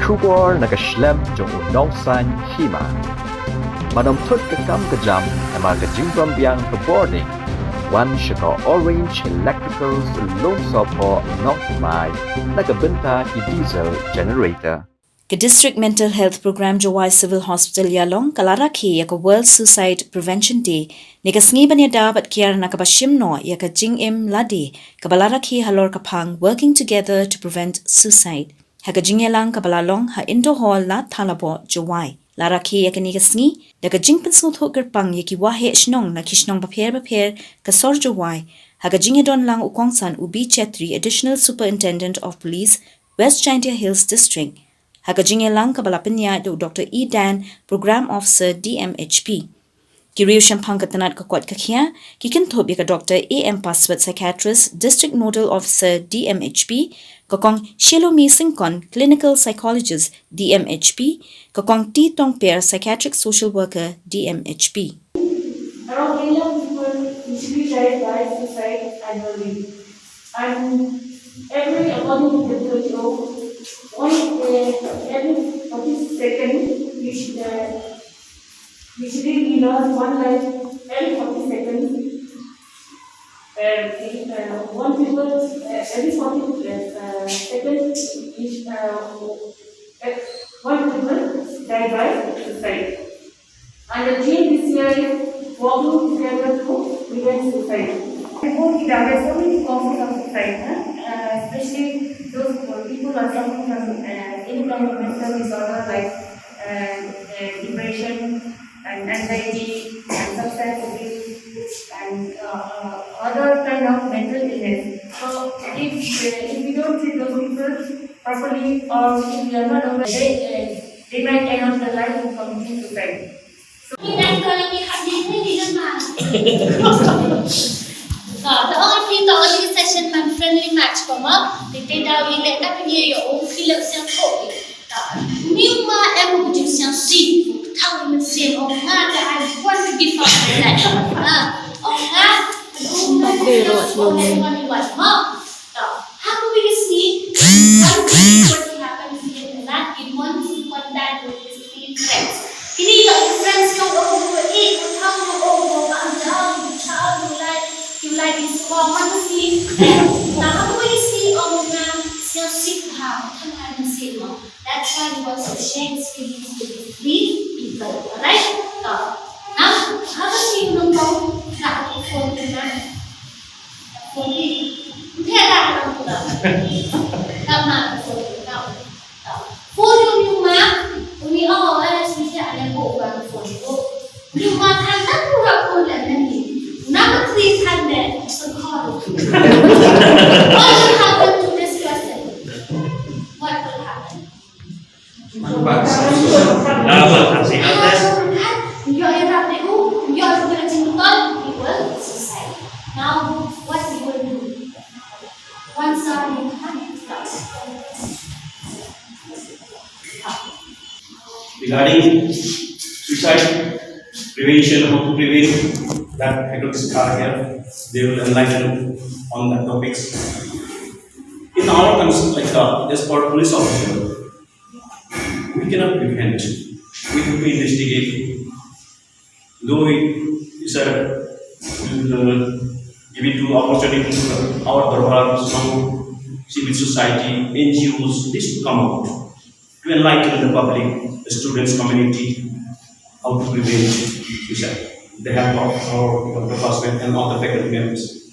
Kubor nakaslem jong Nongsaiñ Hima. Manomtut ka kam ka jam emar ka jingbam biang ka boarding. One shaka orange electrical loan sopo Nongsaiñ nakabenta ki diesel generator. The District Mental Health Program Jowai Civil Hospital Yalong Rakhe yaka World Suicide Prevention Day nika sngiban dapat kiar nakabashim no yaka jingim ladi kabalaraki halor kapang working together to prevent suicide. Haka jingyalang kabalalong ha Indo Hall Ladthalaboh Jowai. Laraki yaka nika sngi daga jingpen sulthok gerpang yaki wahe shnong na kishnong baper kasor Jowai. Haka jingyadon lang ukongsan ubi Chetri Additional Superintendent of Police West Jaiñtia Hills District. Hagajinge lang kabalapinya do Dr. E. Dan, Program Officer DMHP. Kiriu Shampang katanat kakwat kakya, kikintob yaka Dr. A. M. Paswat Psychiatrist, District Nodal Officer DMHP, kakong Shelomi Singkon, Clinical Psychologist DMHP, kakong T. Tong Per, Psychiatric Social Worker DMHP. Around 1 million people usually die by suicide annually. And according to WHO, every 40 seconds, usually we lost one life every 40 seconds. One people every 40 seconds, one people died by suicide. And the theme this year is walking together to prevent suicide. There are so many causes of suicide, especially those people who are suffering from any kind of mental disorder like depression and anxiety and substance abuse and other kind of mental illness. So if we don't treat those people properly or if we are not aware, they might end up their life in committing suicide. The only thing the session man friendly match come up, they take down in the appear your own Philips and Kobe. Nima and would you see, tell him say, oh man, I want to give up my life. Oh man, how do we see what happens in that in one that with his three friends? Friends come over to eat, come over, I'm down, the child, you like this fantasy. Now, how do we see now? Still sick how? Come and see more. That's why he was ashamed speaking to the three people. Alright? Now, how does he know that for the man? For me. Come on, for you, ma'am. We all as we share and go around for you. You must have that to have Number 300, so called. What will happen to this person? What will happen? You will suicide. Now, what you will do? Once regarding suicide prevention, how to prevent that activities are here. They will enlighten on that topics. In our concept, like just for police officer, we cannot prevent. We have to investigate. Though it is given to opportunity to our Dharma, some civil society, NGOs, this to come out to enlighten the public, the students, community, how to prevent suicide. They have our department and all the faculty members.